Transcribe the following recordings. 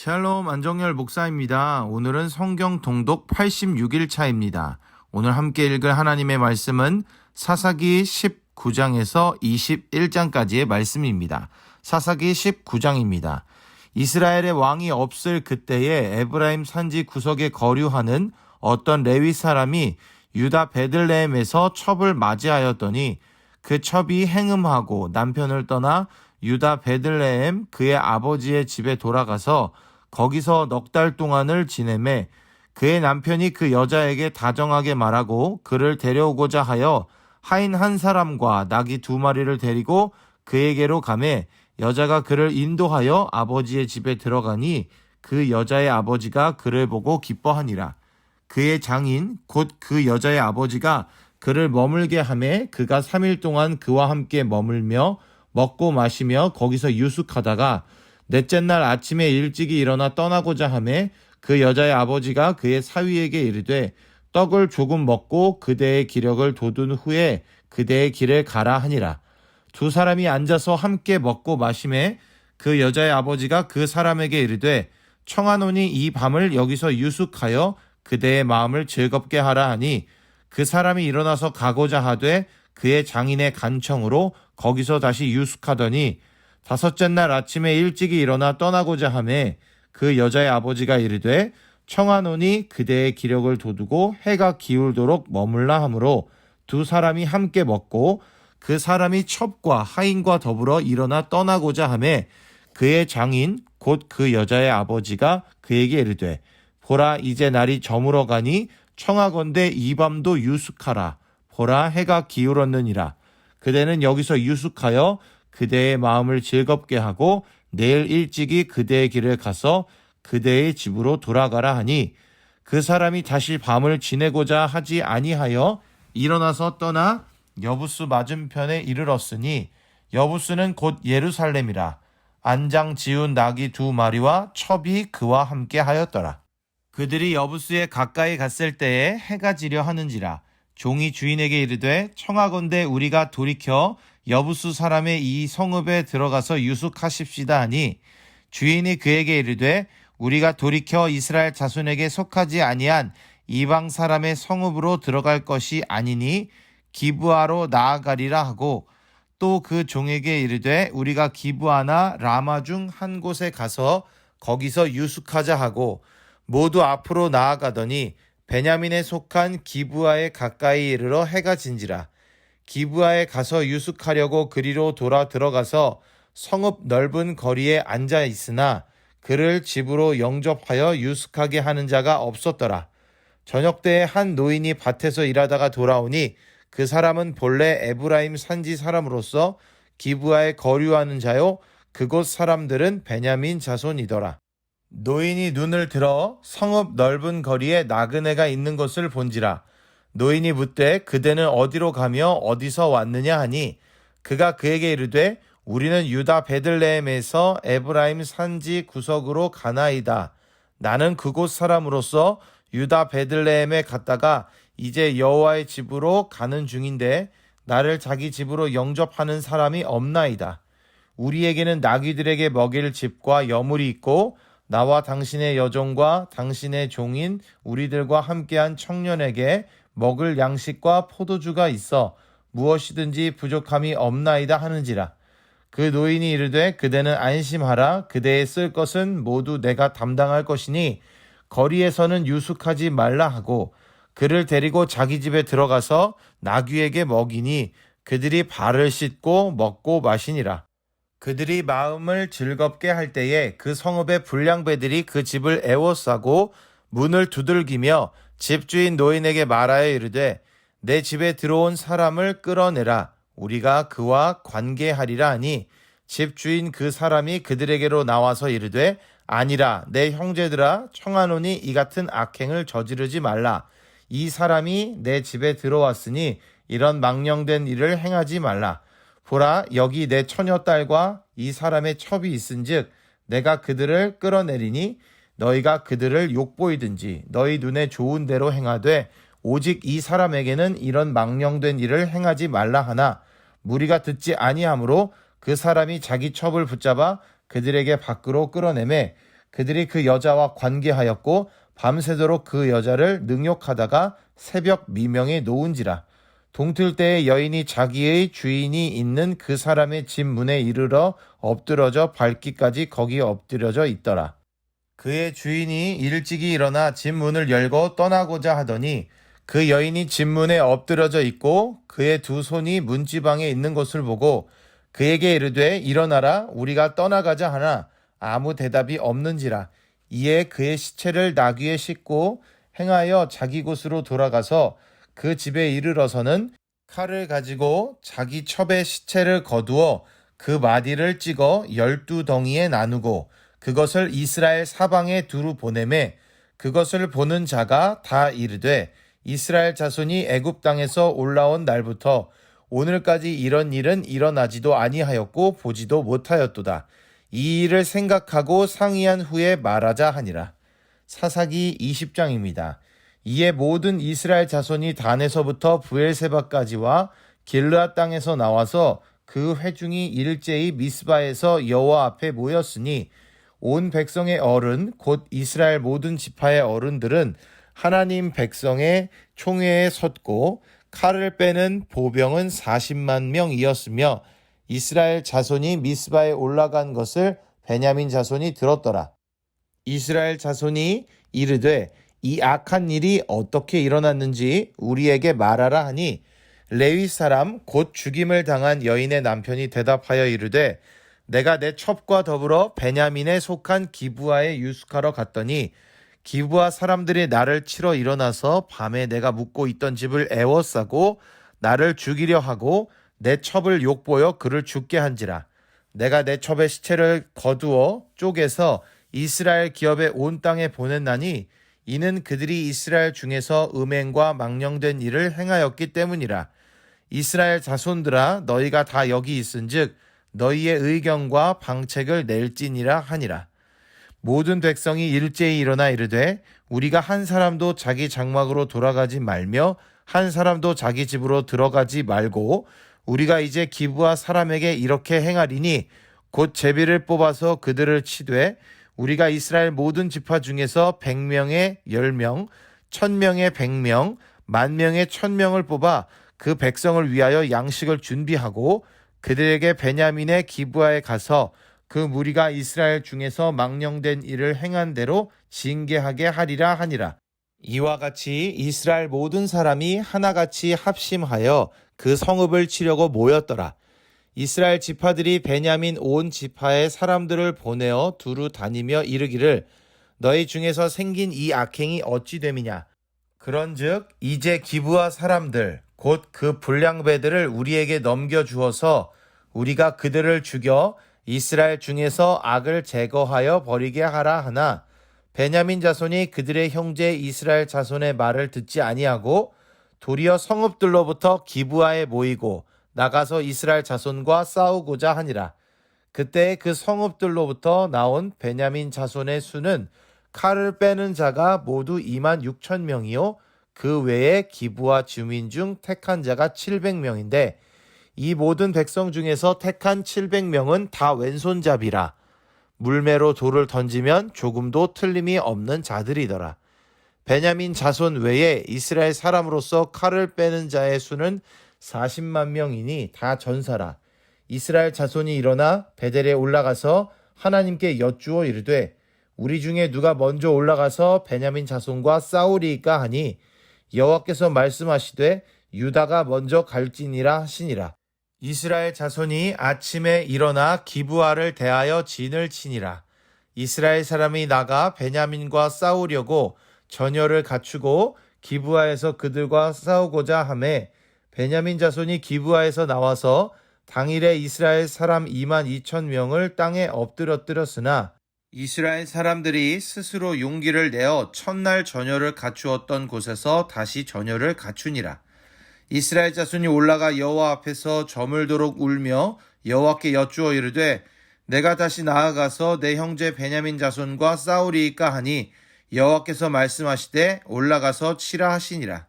샬롬 안정열 목사입니다. 오늘은 성경 통독 86일 차입니다. 오늘 함께 읽을 하나님의 말씀은 사사기 19장에서 21장까지의 말씀입니다. 사사기 19장입니다. 이스라엘의 왕이 없을 그때에 에브라임 산지 구석에 거류하는 어떤 레위 사람이 유다 베들레헴에서 첩을 맞이하였더니 그 첩이 행음하고 남편을 떠나 유다 베들레헴 그의 아버지의 집에 돌아가서 거기서 넉 달 동안을 지내매 그의 남편이 그 여자에게 다정하게 말하고 그를 데려오고자 하여 하인 한 사람과 나귀 2마리를 데리고 그에게로 가매 여자가 그를 인도하여 아버지의 집에 들어가니 그 여자의 아버지가 그를 보고 기뻐하니라. 그의 장인 곧 그 여자의 아버지가 그를 머물게 하매 그가 3일 동안 그와 함께 머물며 먹고 마시며 거기서 유숙하다가 넷째 날 아침에 일찍이 일어나 떠나고자 하매 그 여자의 아버지가 그의 사위에게 이르되 떡을 조금 먹고 그대의 기력을 돋운 후에 그대의 길을 가라 하니라. 두 사람이 앉아서 함께 먹고 마시매 그 여자의 아버지가 그 사람에게 이르되 청하노니 이 밤을 여기서 유숙하여 그대의 마음을 즐겁게 하라 하니 그 사람이 일어나서 가고자 하되 그의 장인의 간청으로 거기서 다시 유숙하더니 5째 날 아침에 일찍이 일어나 떠나고자 하매 그 여자의 아버지가 이르되 청하노니 그대의 기력을 돋우고 해가 기울도록 머물라 하므로 두 사람이 함께 먹고 그 사람이 첩과 하인과 더불어 일어나 떠나고자 하매 그의 장인 곧 그 여자의 아버지가 그에게 이르되 보라 이제 날이 저물어 가니 청하건대 이 밤도 유숙하라. 보라 해가 기울었느니라. 그대는 여기서 유숙하여 그대의 마음을 즐겁게 하고 내일 일찍이 그대의 길을 가서 그대의 집으로 돌아가라 하니 그 사람이 다시 밤을 지내고자 하지 아니하여 일어나서 떠나 여부스 맞은편에 이르렀으니 여부스는 곧 예루살렘이라. 안장 지운 나귀 2마리와 첩이 그와 함께 하였더라. 그들이 여부스에 가까이 갔을 때에 해가 지려 하는지라. 종이 주인에게 이르되 청하건대 우리가 돌이켜 여부스 사람의 이 성읍에 들어가서 유숙하십시다 하니 주인이 그에게 이르되 우리가 돌이켜 이스라엘 자손에게 속하지 아니한 이방 사람의 성읍으로 들어갈 것이 아니니 기브아로 나아가리라 하고 또 그 종에게 이르되 우리가 기브아나 라마 중 한 곳에 가서 거기서 유숙하자 하고 모두 앞으로 나아가더니 베냐민에 속한 기브아에 가까이 이르러 해가 진지라. 기브아에 가서 유숙하려고 그리로 돌아 들어가서 성읍 넓은 거리에 앉아 있으나 그를 집으로 영접하여 유숙하게 하는 자가 없었더라. 저녁 때에 한 노인이 밭에서 일하다가 돌아오니 그 사람은 본래 에브라임 산지 사람으로서 기브아에 거류하는 자요 그곳 사람들은 베냐민 자손이더라. 노인이 눈을 들어 성읍 넓은 거리에 나그네가 있는 것을 본지라. 노인이 묻되 그대는 어디로 가며 어디서 왔느냐 하니 그가 그에게 이르되 우리는 유다 베들레헴에서 에브라임 산지 구석으로 가나이다. 나는 그곳 사람으로서 유다 베들레헴에 갔다가 이제 여호와의 집으로 가는 중인데 나를 자기 집으로 영접하는 사람이 없나이다. 우리에게는 나귀들에게 먹일 집과 여물이 있고 나와 당신의 여종과 당신의 종인 우리들과 함께한 청년에게 먹을 양식과 포도주가 있어 무엇이든지 부족함이 없나이다 하는지라. 그 노인이 이르되 그대는 안심하라. 그대의 쓸 것은 모두 내가 담당할 것이니 거리에서는 유숙하지 말라 하고 그를 데리고 자기 집에 들어가서 나귀에게 먹이니 그들이 발을 씻고 먹고 마시니라. 그들이 마음을 즐겁게 할 때에 그 성읍의 불량배들이 그 집을 에워싸고 문을 두들기며 집주인 노인에게 말하여 이르되 내 집에 들어온 사람을 끌어내라. 우리가 그와 관계하리라 하니 집주인 그 사람이 그들에게로 나와서 이르되 아니라 내 형제들아 청하노니 이 같은 악행을 저지르지 말라. 이 사람이 내 집에 들어왔으니 이런 망령된 일을 행하지 말라. 보라 여기 내 처녀딸과 이 사람의 첩이 있은즉 내가 그들을 끌어내리니 너희가 그들을 욕보이든지 너희 눈에 좋은 대로 행하되 오직 이 사람에게는 이런 망령된 일을 행하지 말라 하나 무리가 듣지 아니하므로 그 사람이 자기 첩을 붙잡아 그들에게 밖으로 끌어내매 그들이 그 여자와 관계하였고 밤새도록 그 여자를 능욕하다가 새벽 미명에 놓은지라. 동틀 때에 여인이 자기의 주인이 있는 그 사람의 집 문에 이르러 엎드러져 밟기까지 거기 엎드려져 있더라. 그의 주인이 일찍이 일어나 집 문을 열고 떠나고자 하더니 그 여인이 집 문에 엎드러져 있고 그의 두 손이 문지방에 있는 것을 보고 그에게 이르되 일어나라 우리가 떠나가자 하나 아무 대답이 없는지라. 이에 그의 시체를 나귀에 싣고 행하여 자기 곳으로 돌아가서 그 집에 이르러서는 칼을 가지고 자기 첩의 시체를 거두어 그 마디를 찍어 12덩이에 나누고 그것을 이스라엘 사방에 두루 보내매 그것을 보는 자가 다 이르되 이스라엘 자손이 애굽 땅에서 올라온 날부터 오늘까지 이런 일은 일어나지도 아니하였고 보지도 못하였도다. 이 일을 생각하고 상의한 후에 말하자 하니라. 사사기 20장입니다. 이에 모든 이스라엘 자손이 단에서부터 브엘세바까지와 길르앗 땅에서 나와서 그 회중이 일제히 미스바에서 여호와 앞에 모였으니 온 백성의 어른 곧 이스라엘 모든 지파의 어른들은 하나님 백성의 총회에 섰고 칼을 빼는 보병은 40만 명이었으며 이스라엘 자손이 미스바에 올라간 것을 베냐민 자손이 들었더라. 이스라엘 자손이 이르되 이 악한 일이 어떻게 일어났는지 우리에게 말하라 하니 레위 사람 곧 죽임을 당한 여인의 남편이 대답하여 이르되 내가 내 첩과 더불어 베냐민에 속한 기브아에 유숙하러 갔더니 기브아 사람들이 나를 치러 일어나서 밤에 내가 묵고 있던 집을 애워싸고 나를 죽이려 하고 내 첩을 욕보여 그를 죽게 한지라. 내가 내 첩의 시체를 거두어 쪼개서 이스라엘 기업의 온 땅에 보냈나니 이는 그들이 이스라엘 중에서 음행과 망령된 일을 행하였기 때문이라. 이스라엘 자손들아 너희가 다 여기 있은즉 너희의 의견과 방책을 낼지니라 하니라. 모든 백성이 일제히 일어나 이르되 우리가 한 사람도 자기 장막으로 돌아가지 말며 한 사람도 자기 집으로 들어가지 말고 우리가 이제 기브아 사람에게 이렇게 행하리니 곧 제비를 뽑아서 그들을 치되 우리가 이스라엘 모든 지파 중에서 100명에 10명, 1000명에 100명, 10,000명에 1000명을 뽑아 그 백성을 위하여 양식을 준비하고 그들에게 베냐민의 기브아에 가서 그 무리가 이스라엘 중에서 망령된 일을 행한 대로 징계하게 하리라 하니라. 이와 같이 이스라엘 모든 사람이 하나같이 합심하여 그 성읍을 치려고 모였더라. 이스라엘 지파들이 베냐민 온 지파의 사람들을 보내어 두루 다니며 이르기를 너희 중에서 생긴 이 악행이 어찌 됨이냐. 그런즉 이제 기브아 사람들 곧 그 불량배들을 우리에게 넘겨주어서 우리가 그들을 죽여 이스라엘 중에서 악을 제거하여 버리게 하라 하나 베냐민 자손이 그들의 형제 이스라엘 자손의 말을 듣지 아니하고 도리어 성읍들로부터 기브아에 모이고 나가서 이스라엘 자손과 싸우고자 하니라. 그때 그 성읍들로부터 나온 베냐민 자손의 수는 칼을 빼는 자가 모두 26,000명이요 그 외에 기브아 주민 중 택한 자가 700명인데 이 모든 백성 중에서 택한 700명은 다 왼손잡이라. 물매로 돌을 던지면 조금도 틀림이 없는 자들이더라. 베냐민 자손 외에 이스라엘 사람으로서 칼을 빼는 자의 수는 40만 명이니 다 전사라. 이스라엘 자손이 일어나 베델에 올라가서 하나님께 여쭈어 이르되 우리 중에 누가 먼저 올라가서 베냐민 자손과 싸우리이까 하니 여호와께서 말씀하시되 유다가 먼저 갈지니라 하시니라. 이스라엘 자손이 아침에 일어나 기브아를 대하여 진을 치니라. 이스라엘 사람이 나가 베냐민과 싸우려고 전열을 갖추고 기브아에서 그들과 싸우고자 하매 베냐민 자손이 기브아에서 나와서 당일에 이스라엘 사람 22,000명을 땅에 엎드러뜨렸으나 이스라엘 사람들이 스스로 용기를 내어 첫날 전열을 갖추었던 곳에서 다시 전열을 갖추니라. 이스라엘 자손이 올라가 여호와 앞에서 저물도록 울며 여호와께 여쭈어 이르되 내가 다시 나아가서 내 형제 베냐민 자손과 싸우리이까 하니 여호와께서 말씀하시되 올라가서 치라 하시니라.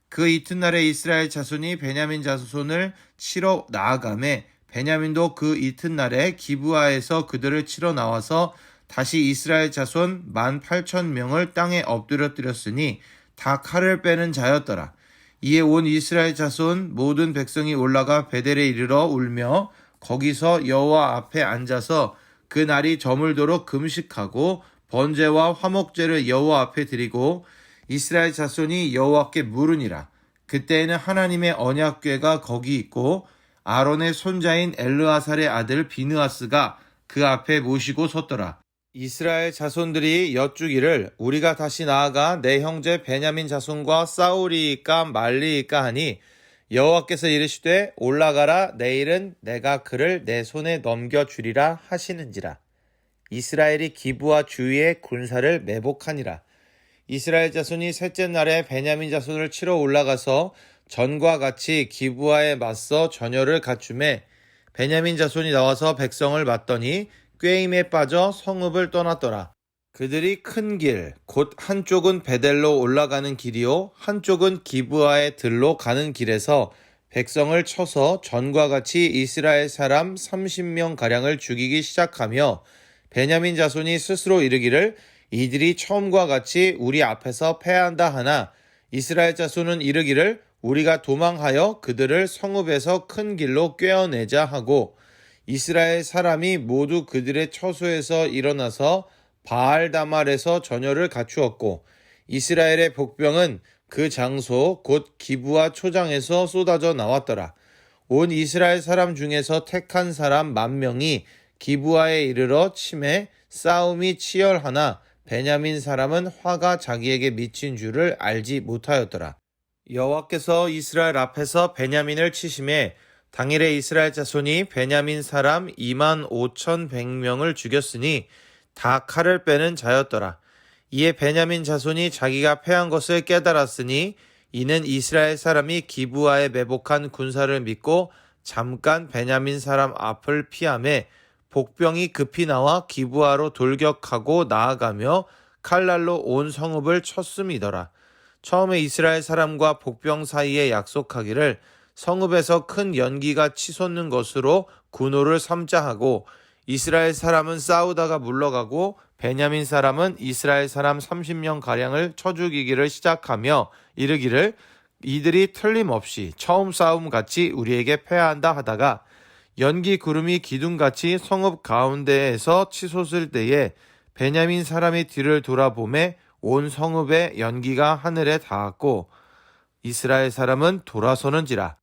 그 이튿날에 이스라엘 자손이 베냐민 자손을 치러 나아가매 베냐민도 그 이튿날에 기브아에서 그들을 치러 나와서 다시 이스라엘 자손 18,000명을 땅에 엎드려뜨렸으니 다 칼을 빼는 자였더라. 이에 온 이스라엘 자손 모든 백성이 올라가 베델에 이르러 울며 거기서 여호와 앞에 앉아서 그 날이 저물도록 금식하고 번제와 화목제를 여호와 앞에 드리고 이스라엘 자손이 여호와께 물으니라. 그때에는 하나님의 언약궤가 거기 있고 아론의 손자인 엘르아살의 아들 비느하스가 그 앞에 모시고 섰더라. 이스라엘 자손들이 여쭈기를 우리가 다시 나아가 내 형제 베냐민 자손과 싸우리이까 말리이까 하니 여호와께서 이르시되 올라가라. 내일은 내가 그를 내 손에 넘겨주리라 하시는지라. 이스라엘이 기브와 주위의 군사를 매복하니라. 이스라엘 자손이 셋째 날에 베냐민 자손을 치러 올라가서 전과 같이 기브와에 맞서 전열을 갖추매 베냐민 자손이 나와서 백성을 맞더니 꾀임에 빠져 성읍을 떠났더라. 그들이 큰 길, 곧 한쪽은 베델로 올라가는 길이요 한쪽은 기브와의 들로 가는 길에서 백성을 쳐서 전과 같이 이스라엘 사람 30명가량을 죽이기 시작하며 베냐민 자손이 스스로 이르기를 이들이 처음과 같이 우리 앞에서 패한다 하나 이스라엘 자손은 이르기를 우리가 도망하여 그들을 성읍에서 큰 길로 꿰어내자 하고 이스라엘 사람이 모두 그들의 처소에서 일어나서 바알다말에서 전열을 갖추었고 이스라엘의 복병은 그 장소 곧 기브와 초장에서 쏟아져 나왔더라. 온 이스라엘 사람 중에서 택한 사람 10,000명이 기브와에 이르러 치매 싸움이 치열하나 베냐민 사람은 화가 자기에게 미친 줄을 알지 못하였더라. 여호와께서 이스라엘 앞에서 베냐민을 치심에 당일에 이스라엘 자손이 베냐민 사람 25,100명을 죽였으니 다 칼을 빼는 자였더라. 이에 베냐민 자손이 자기가 패한 것을 깨달았으니 이는 이스라엘 사람이 기브와에 매복한 군사를 믿고 잠깐 베냐민 사람 앞을 피하매 복병이 급히 나와 기브와로 돌격하고 나아가며 칼날로 온 성읍을 쳤음이더라. 처음에 이스라엘 사람과 복병 사이에 약속하기를 성읍에서 큰 연기가 치솟는 것으로 군호를 삼자 하고 이스라엘 사람은 싸우다가 물러가고 베냐민 사람은 이스라엘 사람 30명가량을 쳐 죽이기를 시작하며 이르기를 이들이 틀림없이 처음 싸움같이 우리에게 패한다 하다가 연기 구름이 기둥같이 성읍 가운데에서 치솟을 때에 베냐민 사람이 뒤를 돌아보매 온 성읍의 연기가 하늘에 닿았고 이스라엘 사람은 돌아서는지라.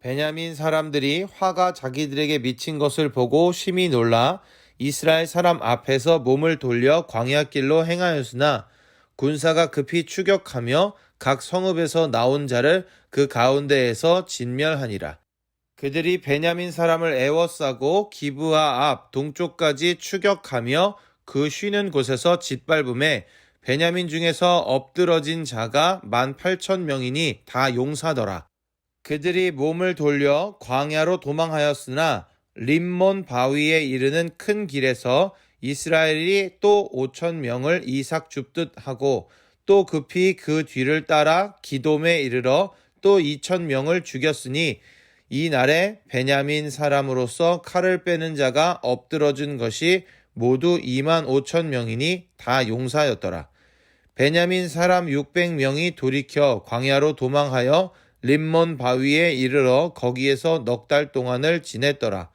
베냐민 사람들이 화가 자기들에게 미친 것을 보고 심히 놀라 이스라엘 사람 앞에서 몸을 돌려 광야길로 행하였으나 군사가 급히 추격하며 각 성읍에서 나온 자를 그 가운데에서 진멸하니라. 그들이 베냐민 사람을 애워싸고 기브아 앞 동쪽까지 추격하며 그 쉬는 곳에서 짓밟음에 베냐민 중에서 엎드러진 자가 18,000명이니 다 용사더라. 그들이 몸을 돌려 광야로 도망하였으나 림몬 바위에 이르는 큰 길에서 이스라엘이 또 5,000명을 이삭 줍듯 하고 또 급히 그 뒤를 따라 기돔에 이르러 또 2,000명을 죽였으니 이 날에 베냐민 사람으로서 칼을 빼는 자가 엎드러진 것이 모두 25,000명이니 다 용사였더라. 베냐민 사람 600명이 돌이켜 광야로 도망하여 림몬 바위에 이르러 거기에서 넉 달 동안을 지냈더라.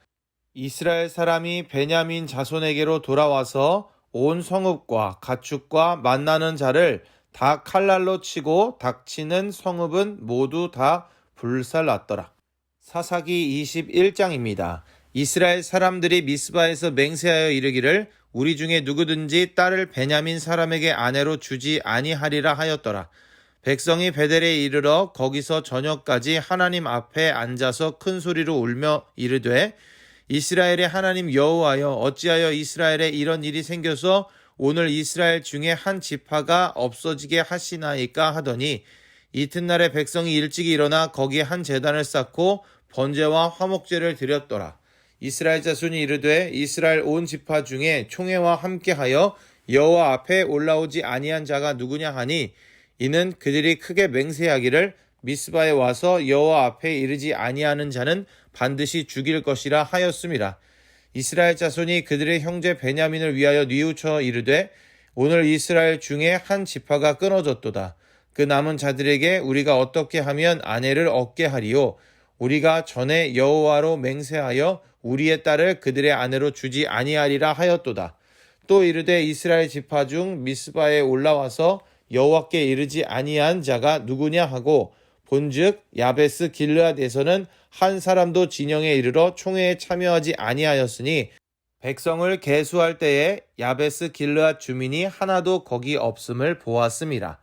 이스라엘 사람이 베냐민 자손에게로 돌아와서 온 성읍과 가축과 만나는 자를 다 칼날로 치고 닥치는 성읍은 모두 다 불살랐더라. 사사기 21장입니다. 이스라엘 사람들이 미스바에서 맹세하여 이르기를 우리 중에 누구든지 딸을 베냐민 사람에게 아내로 주지 아니하리라 하였더라. 백성이 베델에 이르러 거기서 저녁까지 하나님 앞에 앉아서 큰 소리로 울며 이르되 이스라엘의 하나님 여호와여 어찌하여 이스라엘에 이런 일이 생겨서 오늘 이스라엘 중에 한 지파가 없어지게 하시나이까 하더니 이튿날에 백성이 일찍이 일어나 거기에 한 제단을 쌓고 번제와 화목제를 드렸더라. 이스라엘 자손이 이르되 이스라엘 온 지파 중에 총회와 함께하여 여호와 앞에 올라오지 아니한 자가 누구냐 하니 이는 그들이 크게 맹세하기를 미스바에 와서 여호와 앞에 이르지 아니하는 자는 반드시 죽일 것이라 하였음이라. 이스라엘 자손이 그들의 형제 베냐민을 위하여 뉘우쳐 이르되 오늘 이스라엘 중에 한 지파가 끊어졌도다. 그 남은 자들에게 우리가 어떻게 하면 아내를 얻게 하리요? 우리가 전에 여호와로 맹세하여 우리의 딸을 그들의 아내로 주지 아니하리라 하였도다. 또 이르되 이스라엘 지파 중 미스바에 올라와서 여호와께 이르지 아니한 자가 누구냐 하고 본즉 야베스 길르앗에서는 한 사람도 진영에 이르러 총회에 참여하지 아니하였으니 백성을 계수할 때에 야베스 길르앗 주민이 하나도 거기 없음을 보았음이라.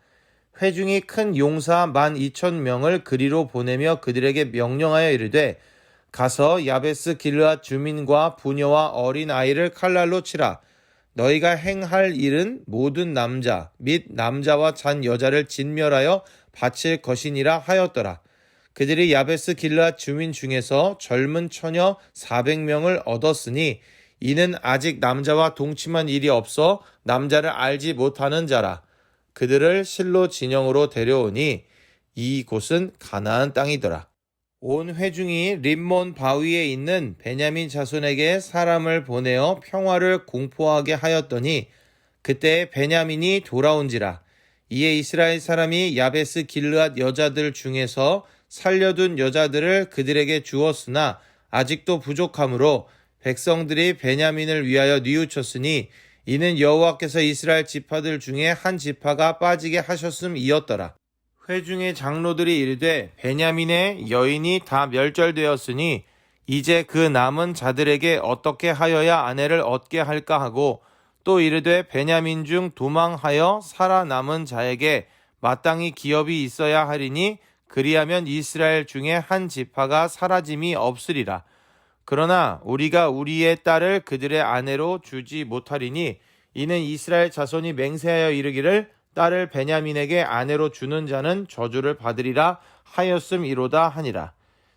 회중이 큰 용사 12,000명을 그리로 보내며 그들에게 명령하여 이르되 가서 야베스 길르앗 주민과 부녀와 어린 아이를 칼날로 치라. 너희가 행할 일은 모든 남자 및 남자와 잔 여자를 진멸하여 바칠 것이니라 하였더라. 그들이 야베스 길르앗 주민 중에서 젊은 처녀 400명을 얻었으니 이는 아직 남자와 동침한 일이 없어 남자를 알지 못하는 자라. 그들을 실로 진영으로 데려오니 이곳은 가나안 땅이더라. 온 회중이 림몬 바위에 있는 베냐민 자손에게 사람을 보내어 평화를 공포하게 하였더니 그때 베냐민이 돌아온지라. 이에 이스라엘 사람이 야베스 길르앗 여자들 중에서 살려둔 여자들을 그들에게 주었으나 아직도 부족하므로 백성들이 베냐민을 위하여 뉘우쳤으니 이는 여호와께서 이스라엘 지파들 중에 한 지파가 빠지게 하셨음이었더라. 회중의 장로들이 이르되 베냐민의 여인이 다 멸절되었으니 이제 그 남은 자들에게 어떻게 하여야 아내를 얻게 할까 하고 또 이르되 베냐민 중 도망하여 살아남은 자에게 마땅히 기업이 있어야 하리니 그리하면 이스라엘 중에 한 지파가 사라짐이 없으리라. 그러나 우리가 우리의 딸을 그들의 아내로 주지 못하리니 이는 이스라엘 자손이 맹세하여 이르기를 딸을 베냐민에게 아내로 주는 자는 저주를 받으리라 하였음이로다 하니라.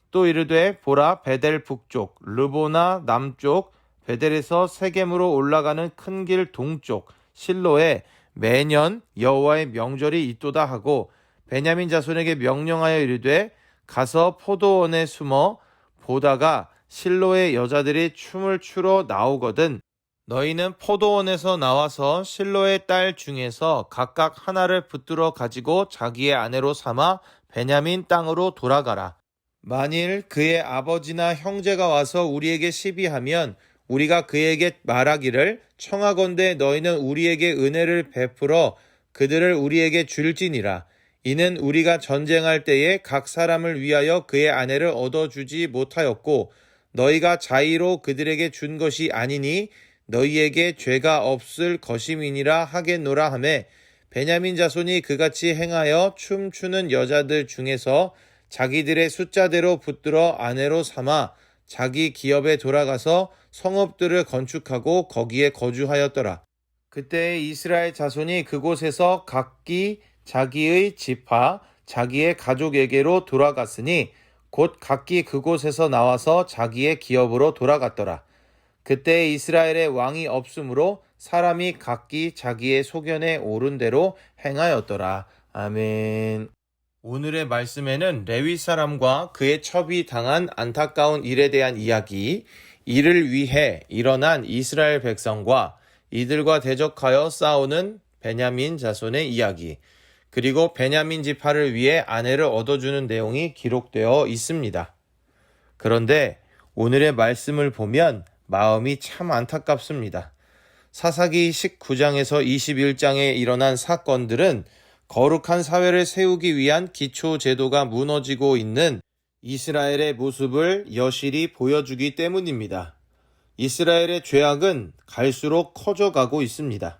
또 이르되 보라 베델 북쪽 르보나 남쪽 베델에서 세겜으로 올라가는 큰 길 동쪽 실로에 매년 여호와의 명절이 있도다 하고 베냐민 자손에게 명령하여 이르되 가서 포도원에 숨어 보다가 실로의 여자들이 춤을 추러 나오거든 너희는 포도원에서 나와서 실로의 딸 중에서 각각 하나를 붙들어 가지고 자기의 아내로 삼아 베냐민 땅으로 돌아가라. 만일 그의 아버지나 형제가 와서 우리에게 시비하면 우리가 그에게 말하기를 청하건대 너희는 우리에게 은혜를 베풀어 그들을 우리에게 줄지니라. 이는 우리가 전쟁할 때에 각 사람을 위하여 그의 아내를 얻어주지 못하였고 너희가 자의로 그들에게 준 것이 아니니 너희에게 죄가 없을 것임이니라 하겠노라 하매 베냐민 자손이 그같이 행하여 춤추는 여자들 중에서 자기들의 숫자대로 붙들어 아내로 삼아 자기 기업에 돌아가서 성읍들을 건축하고 거기에 거주하였더라. 그때 이스라엘 자손이 그곳에서 각기 자기의 지파, 자기의 가족에게로 돌아갔으니 곧 각기 그곳에서 나와서 자기의 기업으로 돌아갔더라. 그때 이스라엘의 왕이 없으므로 사람이 각기 자기의 소견에 오른 대로 행하였더라. 아멘. 오늘의 말씀에는 레위 사람과 그의 첩이 당한 안타까운 일에 대한 이야기, 이를 위해 일어난 이스라엘 백성과 이들과 대적하여 싸우는 베냐민 자손의 이야기, 그리고 베냐민 지파를 위해 아내를 얻어주는 내용이 기록되어 있습니다. 그런데 오늘의 말씀을 보면 마음이 참 안타깝습니다. 사사기 19장에서 21장에 일어난 사건들은 거룩한 사회를 세우기 위한 기초 제도가 무너지고 있는 이스라엘의 모습을 여실히 보여주기 때문입니다. 이스라엘의 죄악은 갈수록 커져가고 있습니다.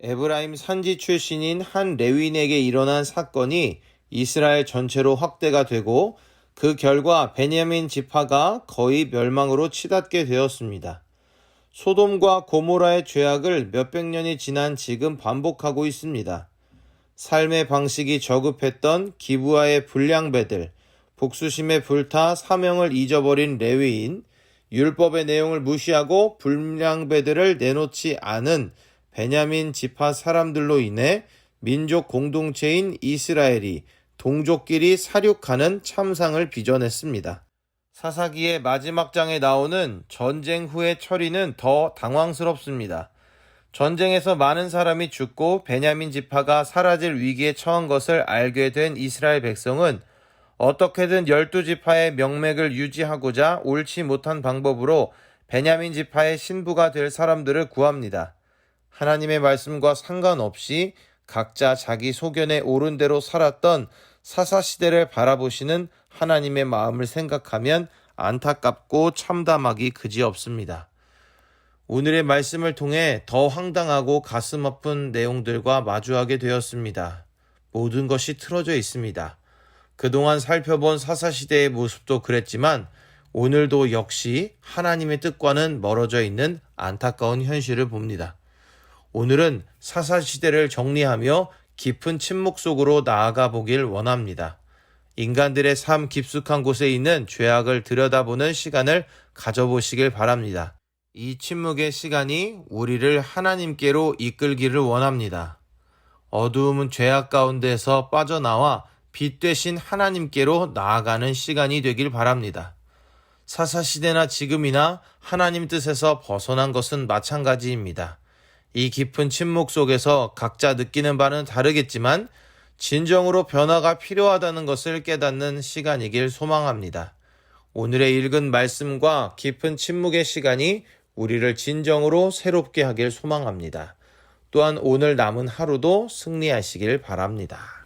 에브라임 산지 출신인 한 레위인에게 일어난 사건이 이스라엘 전체로 확대가 되고 그 결과 베냐민 지파가 거의 멸망으로 치닫게 되었습니다. 소돔과 고모라의 죄악을 몇백 년이 지난 지금 반복하고 있습니다. 삶의 방식이 저급했던 기브아의 불량배들, 복수심에 불타 사명을 잊어버린 레위인, 율법의 내용을 무시하고 불량배들을 내놓지 않은 베냐민 지파 사람들로 인해 민족 공동체인 이스라엘이 동족끼리 사륙하는 참상을 빚어냈습니다. 사사기의 마지막 장에 나오는 전쟁 후의 처리는 더 당황스럽습니다. 전쟁에서 많은 사람이 죽고 베냐민 지파가 사라질 위기에 처한 것을 알게 된 이스라엘 백성은 어떻게든 12지파의 명맥을 유지하고자 옳지 못한 방법으로 베냐민 지파의 신부가 될 사람들을 구합니다. 하나님의 말씀과 상관없이 각자 자기 소견에 옳은 대로 살았던 사사시대를 바라보시는 하나님의 마음을 생각하면 안타깝고 참담하기 그지없습니다. 오늘의 말씀을 통해 더 황당하고 가슴 아픈 내용들과 마주하게 되었습니다. 모든 것이 틀어져 있습니다. 그동안 살펴본 사사시대의 모습도 그랬지만 오늘도 역시 하나님의 뜻과는 멀어져 있는 안타까운 현실을 봅니다. 오늘은 사사시대를 정리하며 깊은 침묵 속으로 나아가 보길 원합니다. 인간들의 삶 깊숙한 곳에 있는 죄악을 들여다보는 시간을 가져보시길 바랍니다. 이 침묵의 시간이 우리를 하나님께로 이끌기를 원합니다. 어두움은 죄악 가운데서 빠져나와 빛 되신 하나님께로 나아가는 시간이 되길 바랍니다. 사사시대나 지금이나 하나님 뜻에서 벗어난 것은 마찬가지입니다. 이 깊은 침묵 속에서 각자 느끼는 바는 다르겠지만 진정으로 변화가 필요하다는 것을 깨닫는 시간이길 소망합니다. 오늘의 읽은 말씀과 깊은 침묵의 시간이 우리를 진정으로 새롭게 하길 소망합니다. 또한 오늘 남은 하루도 승리하시길 바랍니다.